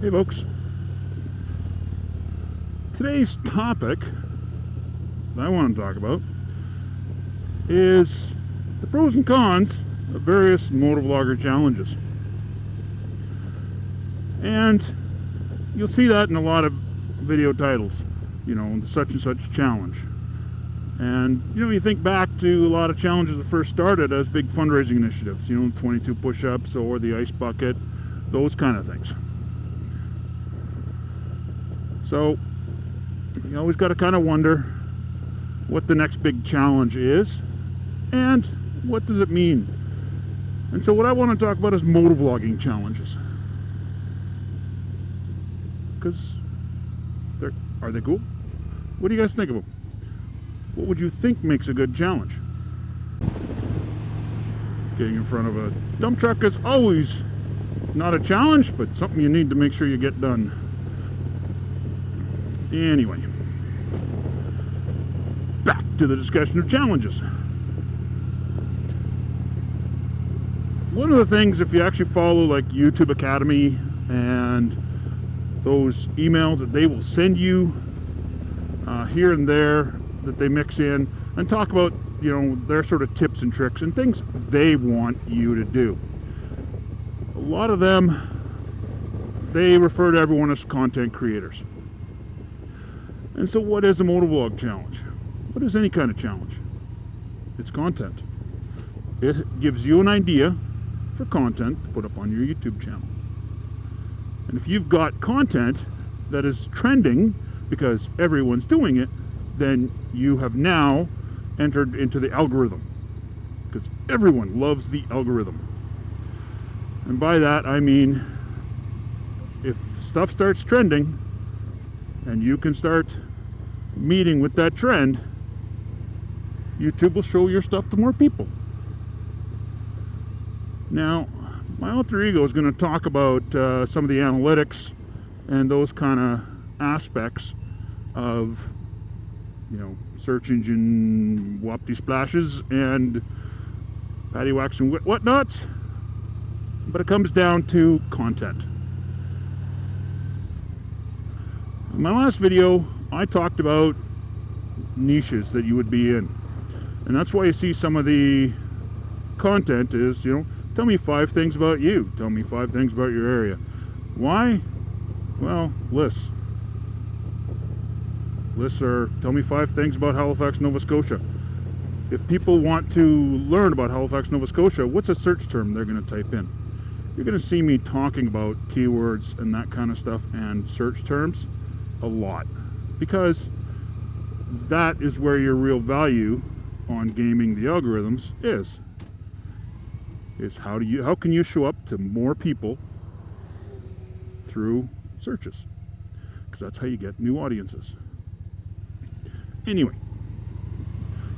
Hey folks, today's topic that I want to talk about is the pros and cons of various motovlogger challenges. And you'll see that in a lot of video titles, the such and such challenge. And you think back to a lot of challenges that first started as big fundraising initiatives, 22 push-ups or the ice bucket, those kind of things. So you always got to kind of wonder what the next big challenge is and what does it mean. And so what I want to talk about is motovlogging challenges. Because are they cool? What do you guys think of them? What would you think makes a good challenge? Getting in front of a dump truck is always not a challenge, but something you need to make sure you get done. Anyway, back to the discussion of challenges. One of the things, if you actually follow like YouTube Academy and those emails that they will send you here and there that they mix in and talk about, their sort of tips and tricks and things they want you to do. A lot of them, they refer to everyone as content creators. And so what is a motovlog challenge? What is any kind of challenge? It's content. It gives you an idea for content to put up on your YouTube channel. And if you've got content that is trending because everyone's doing it, then you have now entered into the algorithm, because everyone loves the algorithm. And by that I mean, if stuff starts trending and you can start meeting with that trend, YouTube will show your stuff to more people. Now, my alter ego is going to talk about some of the analytics and those kind of aspects of search engine whoopty splashes and patty wax and whatnots, but it comes down to content. In my last video I talked about niches that you would be in, and that's why you see some of the content is, tell me 5 things about you, tell me 5 things about your area. Why? Well, lists are, tell me 5 things about Halifax, Nova Scotia. If people want to learn about Halifax, Nova Scotia, what's a search term they're going to type in? You're going to see me talking about keywords and that kind of stuff and search terms a lot, because that is where your real value on gaming the algorithms is how can you show up to more people through searches, because that's how you get new audiences. Anyway,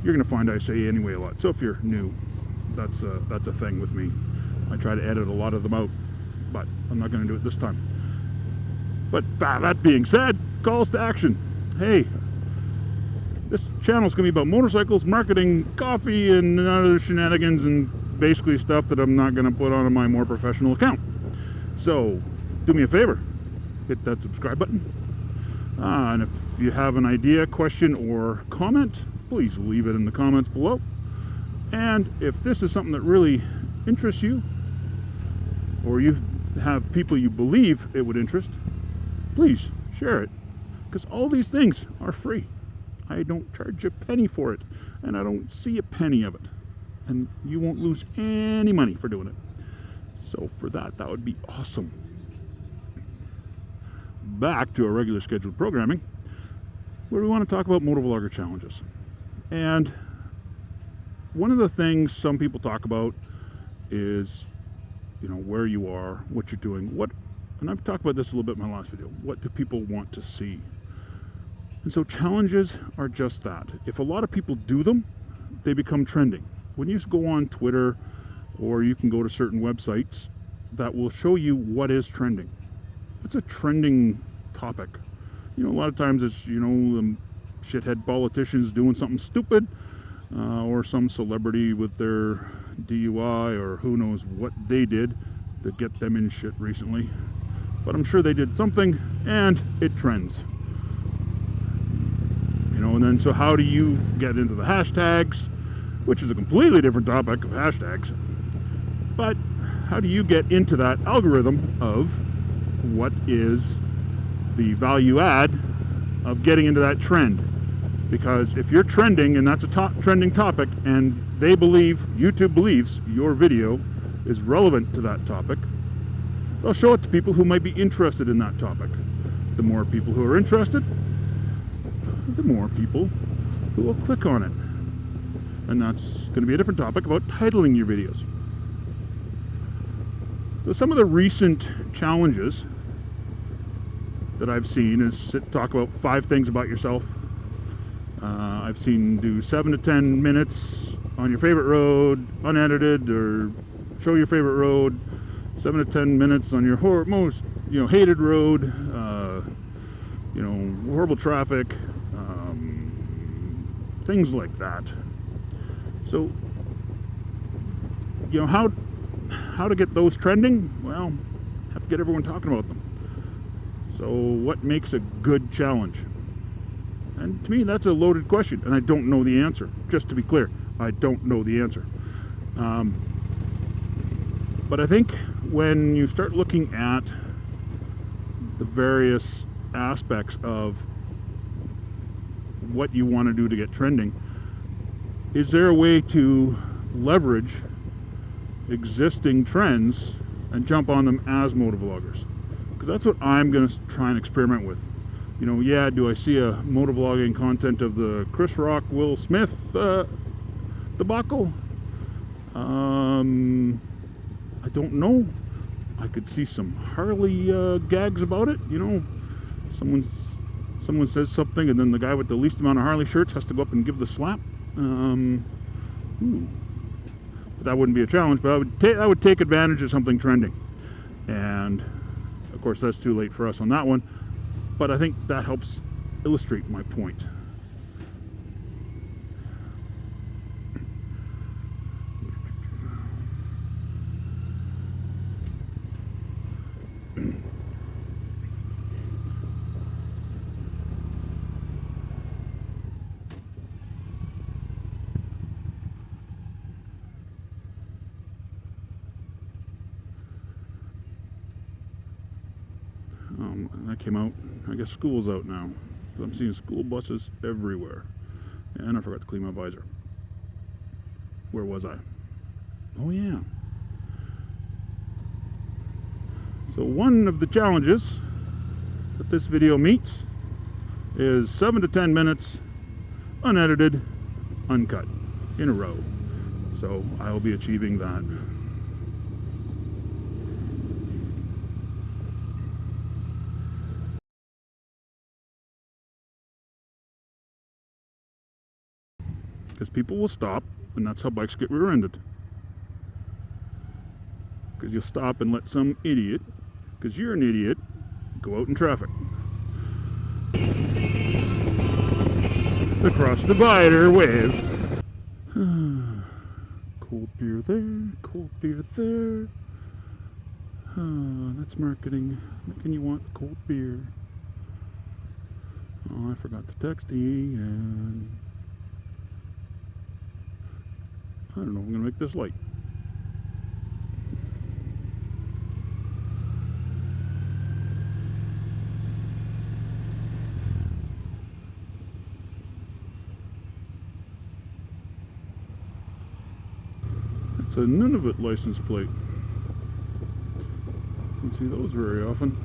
you're going to find I say anyway a lot, so if you're new, that's a thing with me. I try to edit a lot of them out, but I'm not going to do it this time. But that being said, calls to action. Hey, this channel is going to be about motorcycles, marketing, coffee, and other shenanigans, and basically stuff that I'm not going to put on my more professional account. So do me a favor, hit that subscribe button. And if you have an idea, question, or comment, please leave it in the comments below. And if this is something that really interests you, or you have people you believe it would interest, please share it, because all these things are free. I don't charge a penny for it, and I don't see a penny of it, and you won't lose any money for doing it. So for that would be awesome. Back to our regular scheduled programming, where we want to talk about motovlogger challenges. And one of the things some people talk about is, where you are, what you're doing, and I've talked about this a little bit in my last video. What do people want to see? And so challenges are just that. If a lot of people do them, they become trending. When you go on Twitter, or you can go to certain websites that will show you what is trending. It's a trending topic. A lot of times it's, the shithead politicians doing something stupid, or some celebrity with their DUI, or who knows what they did to get them in shit recently. but I'm sure they did something and it trends. You know, and then so how do you get into the hashtags, which is a completely different topic of hashtags, but how do you get into that algorithm of what is the value add of getting into that trend? Because if you're trending and that's a trending topic and they believe, YouTube believes your video is relevant to that topic, they'll show it to people who might be interested in that topic. The more people who are interested, the more people who will click on it. And that's going to be a different topic about titling your videos. So some of the recent challenges that I've seen is talk about 5 things about yourself. I've seen do 7 to 10 minutes on your favorite road, unedited, or show your favorite road, 7 to 10 minutes on your most, hated road, horrible traffic, things like that. So, how to get those trending? Well, have to get everyone talking about them. So what makes a good challenge? And to me, that's a loaded question, and I don't know the answer. Just to be clear, I don't know the answer. But I think when you start looking at the various aspects of what you want to do to get trending, is there a way to leverage existing trends and jump on them as motovloggers? Because that's what I'm going to try and experiment with. Do I see a motovlogging content of the Chris Rock, Will Smith debacle? I don't know. I could see some Harley gags about it. Someone says something, and then the guy with the least amount of Harley shirts has to go up and give the slap. But that wouldn't be a challenge, but I would take advantage of something trending. And of course, that's too late for us on that one. But I think that helps illustrate my point. I came out, I guess school's out now. I'm seeing school buses everywhere. And I forgot to clean my visor. Where was I? Oh yeah. So one of the challenges that this video meets is 7 to 10 minutes, unedited, uncut, in a row. So I will be achieving that. Because people will stop, and that's how bikes get rear-ended. Because you'll stop and let some idiot, because you're an idiot, go out in traffic. Across the divider, wave. Cold beer there, cold beer there. That's marketing, making you want cold beer. Oh, I forgot to text Ian. I don't know if I'm going to make this light. It's a Nunavut license plate. Don't see those very often.